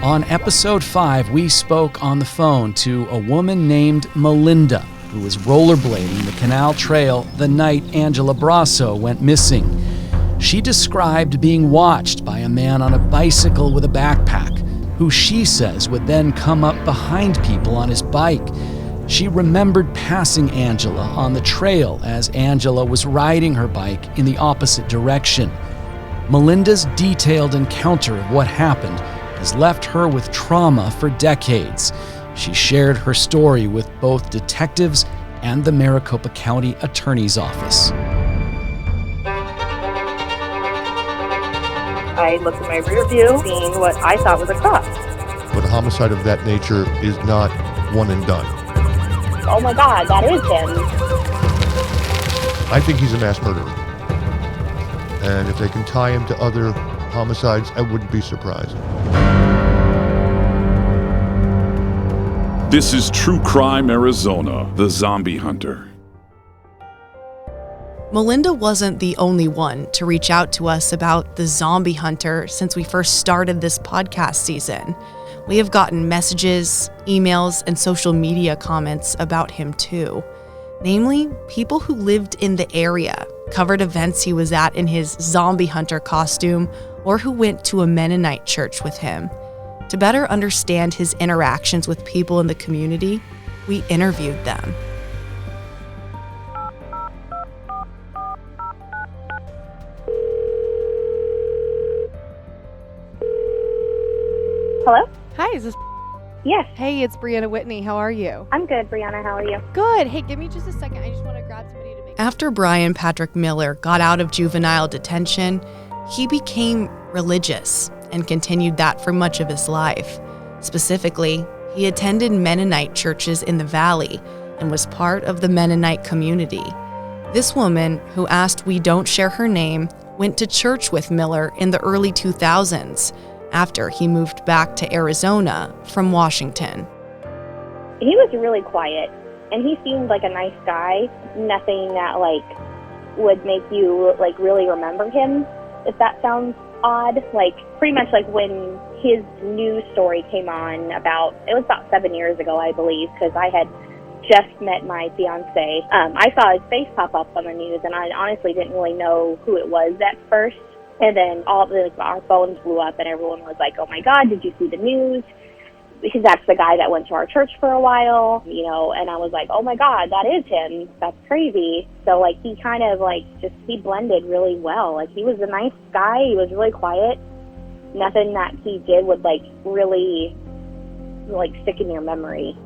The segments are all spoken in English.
On episode 5, we spoke on the phone to a woman named Melinda, who was rollerblading the Canal Trail the night Angela Brasso went missing. She described being watched by a man on a bicycle with a backpack, who she says would then come up behind people on his bike. She remembered passing Angela on the trail as Angela was riding her bike in the opposite direction. Melinda's detailed encounter of what happened has left her with trauma for decades. She shared her story with both detectives and the Maricopa County Attorney's Office. I looked in my rear view, seeing what I thought was a cross. But a homicide of that nature is not one and done. Oh my God, that is him. I think he's a mass murderer. And if they can tie him to other homicides, I wouldn't be surprised. This is True Crime Arizona, The Zombie Hunter. Melinda wasn't the only one to reach out to us about the zombie hunter since we first started this podcast season. We have gotten messages, emails, and social media comments about him too. Namely, people who lived in the area, covered events he was at in his zombie hunter costume, or who went to a Mennonite church with him. To better understand his interactions with people in the community, we interviewed them. Hello? Hi, is this... Yes, Hey, it's Brianna Whitney. How are you? I'm good, Brianna. How are you? Good. Hey, give me just a second. I just want to grab somebody to make... After Bryan Patrick Miller got out of juvenile detention, he became religious and continued that for much of his life. Specifically, he attended Mennonite churches in the Valley and was part of the Mennonite community. This woman, who asked we don't share her name, went to church with Miller in the early 2000s after he moved back to Arizona from Washington. He was really quiet, and he seemed like a nice guy. Nothing that, would make you, really remember him, if that sounds odd. Pretty much when his news story came on it was about 7 years ago, I believe, because I had just met my fiance. I saw his face pop up on the news, and I honestly didn't really know who it was at first. And then our phones blew up, and everyone was like, "Oh my God, did you see the news?" Because that's the guy that went to our church for a while, and I was like, "Oh my God, that is him. That's crazy." So he kind of he blended really well. He was a nice guy. He was really quiet. Nothing that he did would really stick in your memory.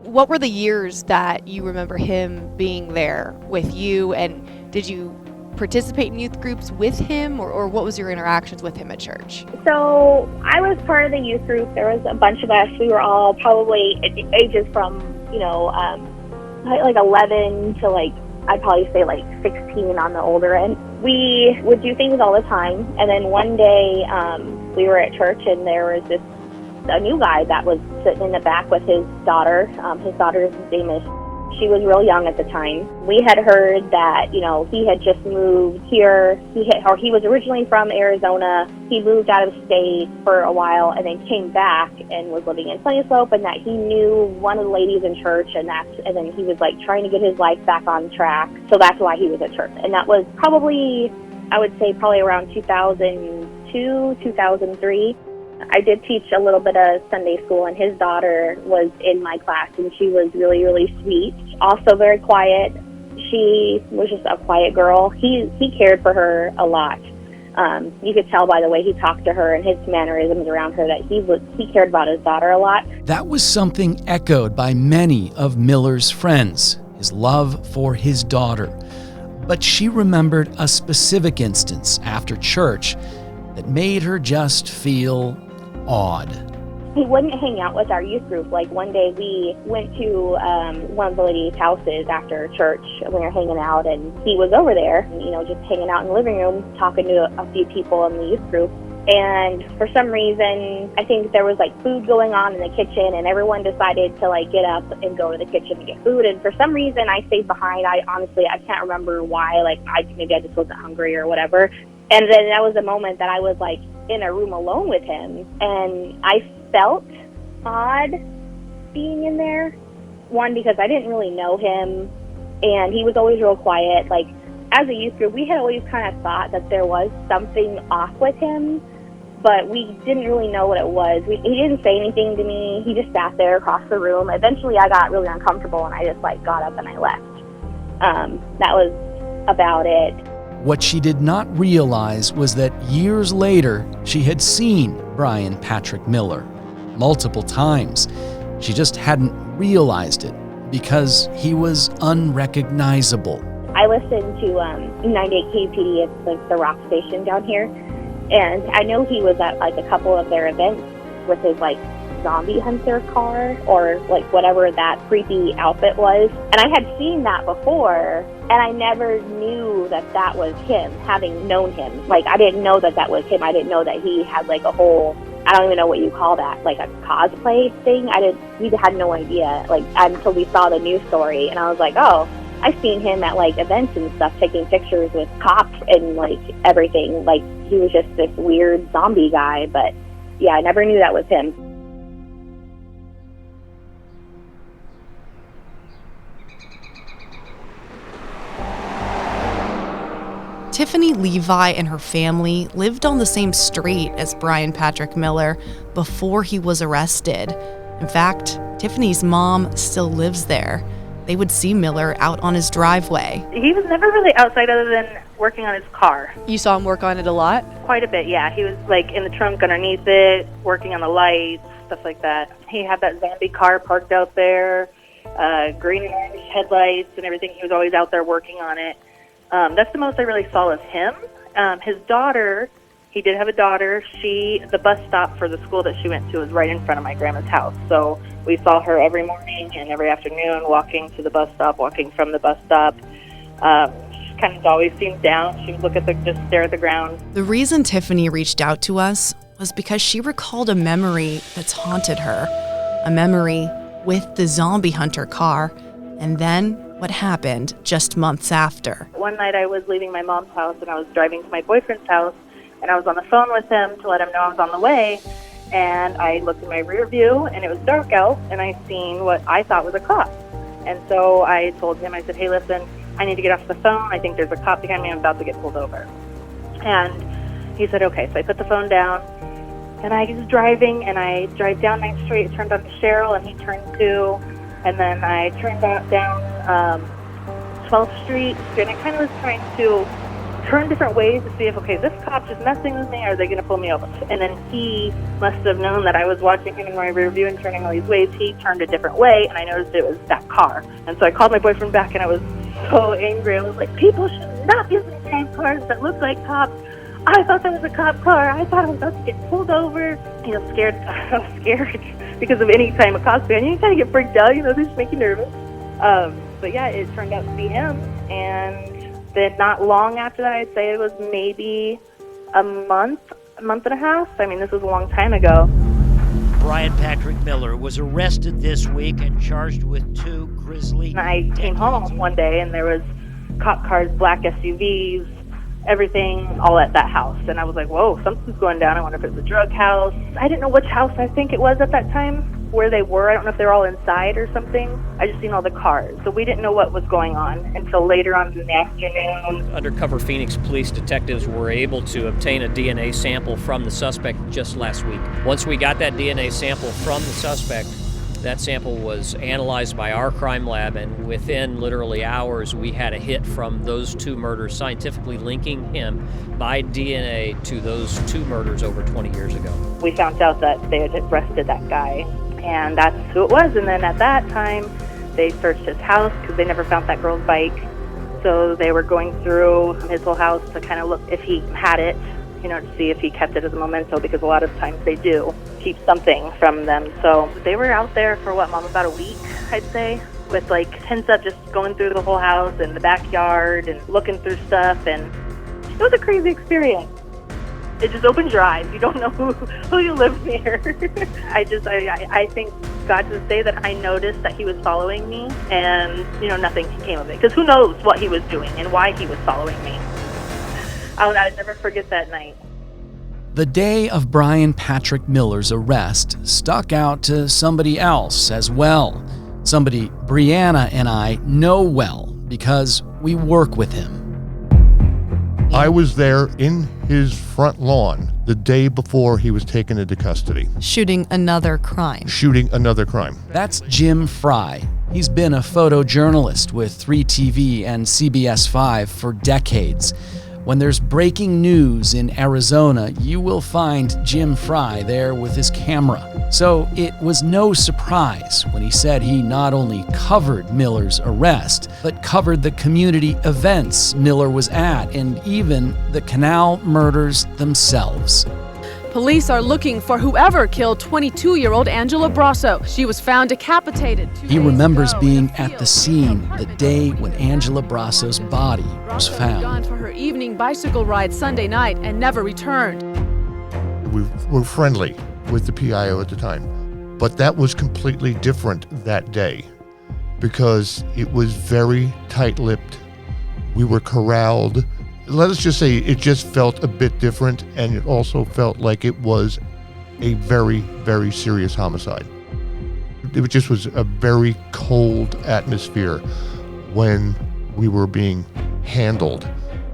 What were the years that you remember him being there with you, and did you participate in youth groups with him, or what was your interactions with him at church? So I was part of the youth group. There was a bunch of us. We were all probably ages from 11 to I'd probably say 16 on the older end. We would do things all the time, and then one day we were at church, and there was a new guy that was sitting in the back with his daughter. His daughter's name is... She was real young at the time. We had heard that, he had just moved here. He was originally from Arizona. He moved out of state for a while and then came back and was living in Sunny Slope, and that he knew one of the ladies in church, and then he was trying to get his life back on track. So that's why he was at church. And that was probably around 2002, 2003. I did teach a little bit of Sunday school, and his daughter was in my class, and she was really, really sweet. Also very quiet. She was just a quiet girl. He cared for her a lot. You could tell by the way he talked to her and his mannerisms around her that he cared about his daughter a lot. That was something echoed by many of Miller's friends, his love for his daughter. But she remembered a specific instance after church that made her just feel odd. He wouldn't hang out with our youth group. One day we went to one of the ladies' houses after church, and we were hanging out, and he was over there, just hanging out in the living room, talking to a few people in the youth group. And for some reason, I think there was food going on in the kitchen, and everyone decided to get up and go to the kitchen to get food. And for some reason, I stayed behind. I can't remember why. Maybe I just wasn't hungry or whatever. And then that was a moment that I was in a room alone with him, and I felt odd being in there. One, because I didn't really know him, and he was always real quiet. Like, as a youth group, we had always kind of thought that there was something off with him, but we didn't really know what it was. He didn't say anything to me. He just sat there across the room. Eventually, I got really uncomfortable, and I just, got up and I left. That was about it. What she did not realize was that years later, she had seen Bryan Patrick Miller multiple times. She just hadn't realized it because he was unrecognizable. I listened to 98 KPD, it's the rock station down here, and I know he was at a couple of their events with his zombie hunter car or whatever that creepy outfit was. And I had seen that before, and I never knew that was him, having known him. I didn't know that was him. I didn't know that he had a whole, I don't even know what you call that, a cosplay thing. We had no idea, until we saw the news story, and I was like, oh, I've seen him at events and stuff, taking pictures with cops and everything. He was just this weird zombie guy, but yeah, I never knew that was him. Tiffany Levi and her family lived on the same street as Bryan Patrick Miller before he was arrested. In fact, Tiffany's mom still lives there. They would see Miller out on his driveway. He was never really outside other than working on his car. You saw him work on it a lot? Quite a bit, yeah. He was in the trunk underneath it, working on the lights, stuff like that. He had that zombie car parked out there, green and orange headlights and everything. He was always out there working on it. That's the most I really saw of him. His daughter, he did have a daughter. The bus stop for the school that she went to was right in front of my grandma's house. So we saw her every morning and every afternoon walking to the bus stop, walking from the bus stop. She kind of always seemed down. She would just stare at the ground. The reason Tiffany reached out to us was because she recalled a memory that's haunted her. A memory with the zombie hunter car, and then what happened just months after. One night I was leaving my mom's house and I was driving to my boyfriend's house, and I was on the phone with him to let him know I was on the way, and I looked in my rear view and it was dark out, and I seen what I thought was a cop. And so I told him, I said, hey, listen, I need to get off the phone. I think there's a cop behind me. I'm about to get pulled over. And he said, okay. So I put the phone down, and I was driving, and I drive down 9th Street, turned on to Cheryl, and he turned to, and then I turned down 12th Street, and I kind of was trying to turn different ways to see if, okay, is this cop just messing with me, or are they going to pull me over? And then he must have known that I was watching him in my rear view and turning all these ways. He turned a different way, and I noticed it was that car. And so I called my boyfriend back, and I was so angry. I was like, people should not be using cars that look like cops. I thought that was a cop car. I thought I was about to get pulled over. Scared. I was scared because of any time a cop's behind you. You kind of get freaked out, they just make you nervous. But yeah, it turned out to be him. And then not long after that, I'd say it was maybe a month and a half. I mean, this was a long time ago. Bryan Patrick Miller was arrested this week and charged with 2 grisly... And I came home one day, and there was cop cars, black SUVs, everything all at that house. And I was like, whoa, something's going down. I wonder if it's a drug house. I didn't know which house I think it was at that time, where they were. I don't know if they were all inside or something. I just seen all the cars. So we didn't know what was going on until later on in the afternoon. Undercover Phoenix police detectives were able to obtain a DNA sample from the suspect just last week. Once we got that DNA sample from the suspect, that sample was analyzed by our crime lab, and within literally hours, we had a hit from those 2 murders, scientifically linking him by DNA to those 2 murders over 20 years ago. We found out that they had arrested that guy, and that's who it was. And then at that time, they searched his house because they never found that girl's bike. So they were going through his whole house to kind of look if he had it, to see if he kept it as a memento, because a lot of times they do keep something from them. So they were out there for Mom, about a week, I'd say, with tents up, just going through the whole house and the backyard and looking through stuff. And it was a crazy experience. It just opens your eyes. You don't know who you live near. I think God to say that I noticed that he was following me, and nothing came of it, because who knows what he was doing and why he was following me. I'd never forget that night. The day of Bryan Patrick Miller's arrest stuck out to somebody else as well. Somebody Brianna and I know well because we work with him. I was there in his front lawn the day before he was taken into custody. Shooting another crime. That's Jim Fry. He's been a photojournalist with 3TV and CBS 5 for decades. When there's breaking news in Arizona, you will find Jim Fry there with his camera. So it was no surprise when he said he not only covered Miller's arrest, but covered the community events Miller was at and even the canal murders themselves. Police are looking for whoever killed 22-year-old Angela Brasso. She was found decapitated. He remembers being at the scene the day when Angela Brasso's body was found. Gone for her evening bicycle ride Sunday night and never returned. We were friendly with the PIO at the time, but that was completely different that day because it was very tight-lipped. We were corralled. Let us just say it just felt a bit different, and it also felt like it was a very, very serious homicide. It just was a very cold atmosphere when we were being handled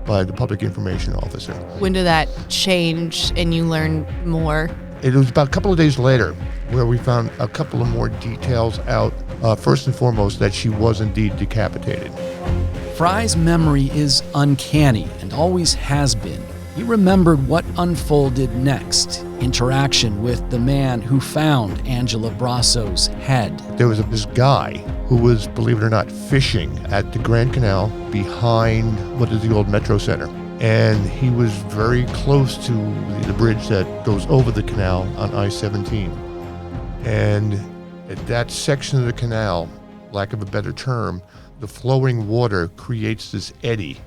by the public information officer. When did that change and you learned more? It was about a couple of days later where we found a couple of more details out. First and foremost, that she was indeed decapitated. Fry's memory is uncanny and always has been. He remembered what unfolded next, interaction with the man who found Angela Brasso's head. There was this guy who was, believe it or not, fishing at the Grand Canal behind what is the old Metro Center. And he was very close to the bridge that goes over the canal on I-17. And at that section of the canal, lack of a better term, the flowing water creates this eddy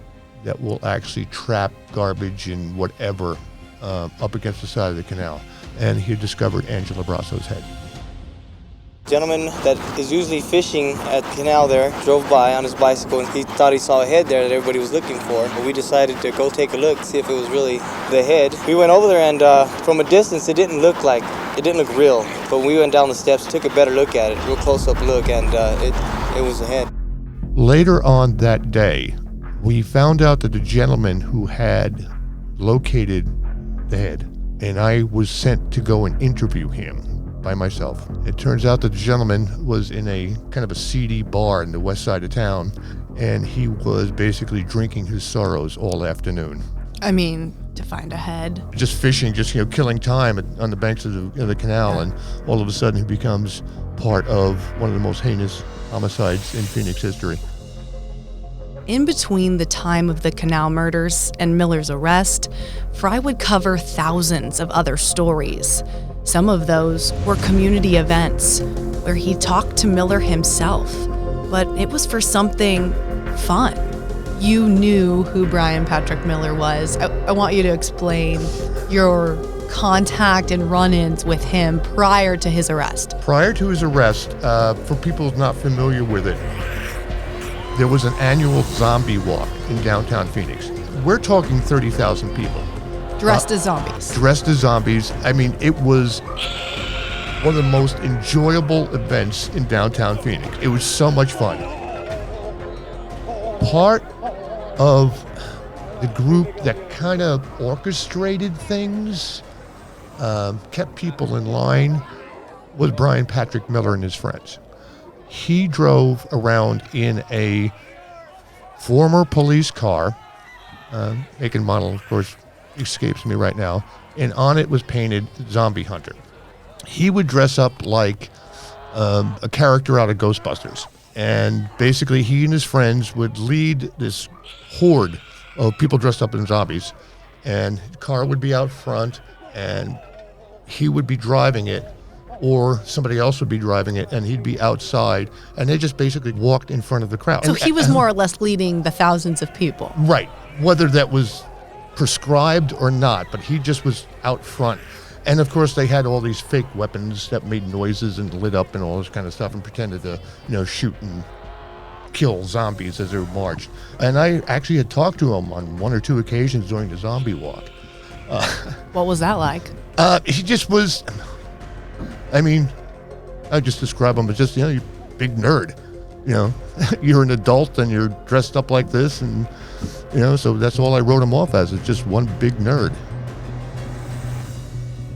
that will actually trap garbage and whatever up against the side of the canal. And he discovered Angela Brasso's head. Gentleman that is usually fishing at the canal there drove by on his bicycle and he thought he saw a head there that everybody was looking for. But we decided to go take a look, see if it was really the head. We went over there and from a distance it didn't look real. But when we went down the steps, took a better look at it, real close-up look, and it was the head. Later on that day, we found out that the gentleman who had located the head, and I was sent to go and interview him by myself. It turns out that the gentleman was in a kind of a seedy bar in the west side of town, and he was basically drinking his sorrows all afternoon. I mean, to find a head. Just fishing, just killing time on the banks of the canal, yeah. And all of a sudden he becomes part of one of the most heinous homicides in Phoenix history. In between the time of the canal murders and Miller's arrest, Fry would cover thousands of other stories. Some of those were community events where he talked to Miller himself, but it was for something fun. You knew who Bryan Patrick Miller was. I want you to explain your contact and run-ins with him prior to his arrest. Prior to his arrest, for people not familiar with it, there was an annual zombie walk in downtown Phoenix. We're talking 30,000 people. Dressed as zombies. Dressed as zombies. I mean, it was one of the most enjoyable events in downtown Phoenix. It was so much fun. Part of the group that kind of orchestrated things, kept people in line, was Bryan Patrick Miller and his friends. He drove around in a former police car, make and model, of course, escapes me right now, and on it was painted Zombie Hunter. He would dress up like a character out of Ghostbusters, and basically he and his friends would lead this horde of people dressed up in zombies, and the car would be out front, and he would be driving it, or somebody else would be driving it, and he'd be outside, and they just basically walked in front of the crowd. So he was more or less leading the thousands of people. Right. Whether that was prescribed or not, but he just was out front. And of course they had all these fake weapons that made noises and lit up and all this kind of stuff and pretended to, shoot and kill zombies as they marched. And I actually had talked to him on one or two occasions during the zombie walk. What was that like? He just was, I mean, I just describe him as just, you're a big nerd. You're an adult and you're dressed up like this, and, so that's all I wrote him off as. It's just one big nerd.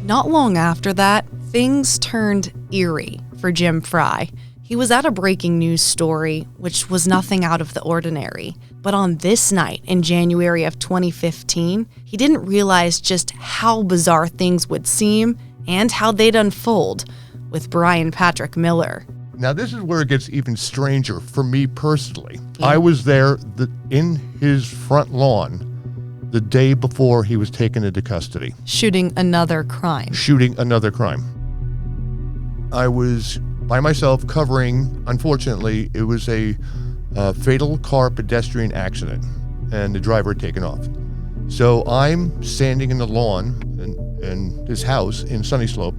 Not long after that, things turned eerie for Jim Fry. He was at a breaking news story, which was nothing out of the ordinary. But on this night in January of 2015, he didn't realize just how bizarre things would seem and how they'd unfold with Bryan Patrick Miller. Now, this is where it gets even stranger for me personally. I was there in his front lawn the day before he was taken into custody. Shooting another crime. I was by myself covering, unfortunately, it was a fatal car pedestrian accident, and the driver had taken off. So I'm standing in the lawn in his house in Sunny Slope,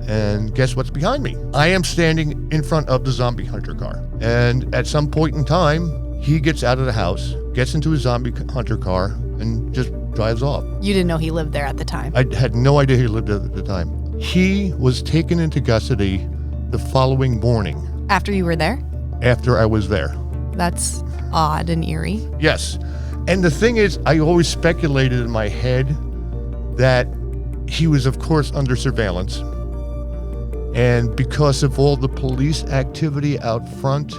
and guess what's behind me? I am standing in front of the zombie hunter car. And at some point in time, he gets out of the house, gets into his zombie hunter car, and just drives off. You didn't know he lived there at the time? I had no idea he lived there at the time. He was taken into custody the following morning. After you were there? After I was there. That's odd and eerie. Yes. And the thing is, I always speculated in my head that he was, of course, under surveillance. And because of all the police activity out front,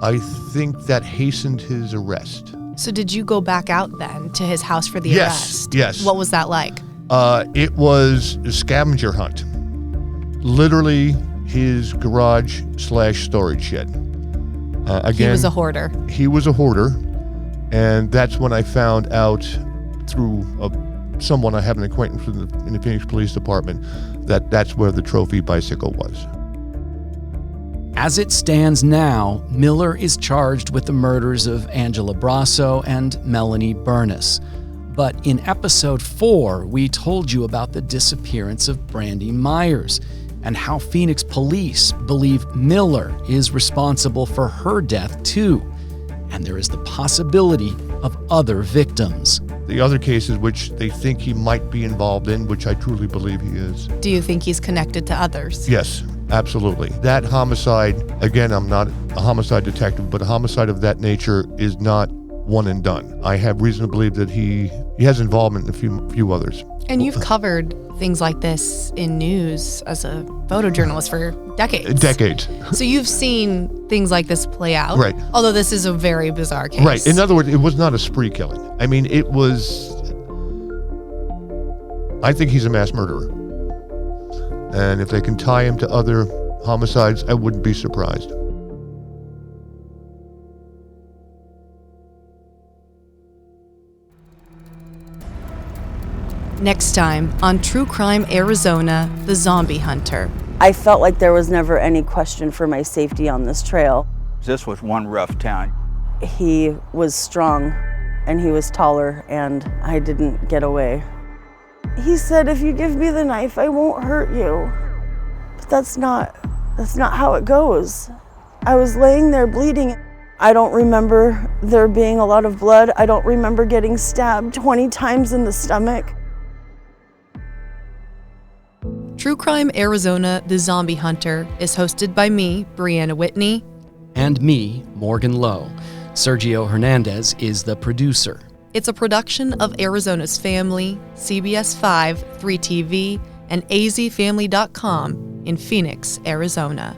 I think that hastened his arrest. So did you go back out then to his house for the arrest? Yes. What was that like? It was a scavenger hunt. Literally his garage/storage shed. Again, he was a hoarder. He was a hoarder. And that's when I found out through someone I have an acquaintance with in the Phoenix Police Department that's where the trophy bicycle was. As it stands now, Miller is charged with the murders of Angela Brasso and Melanie Burness. But in episode 4, we told you about the disappearance of Brandy Myers and how Phoenix police believe Miller is responsible for her death too. And there is the possibility of other victims. The other cases which they think he might be involved in, which I truly believe he is. Do you think he's connected to others? Yes, absolutely. That homicide, again, I'm not a homicide detective, but a homicide of that nature is not one and done. I have reason to believe that he has involvement in a few others. And you've covered things like this in news as a photojournalist for decades. Decades. So you've seen things like this play out. Right. Although this is a very bizarre case. Right. In other words, it was not a spree killing. I mean, it was... I think he's a mass murderer. And if they can tie him to other homicides, I wouldn't be surprised. Next time on True Crime Arizona, The Zombie Hunter. I felt like there was never any question for my safety on this trail. This was one rough town. He was strong and he was taller and I didn't get away. He said, if you give me the knife, I won't hurt you. But that's not how it goes. I was laying there bleeding. I don't remember there being a lot of blood. I don't remember getting stabbed 20 times in the stomach. True Crime Arizona, The Zombie Hunter is hosted by me, Brianna Whitney. And me, Morgan Lowe. Sergio Hernandez is the producer. It's a production of Arizona's Family, CBS 5, 3TV, and azfamily.com in Phoenix, Arizona.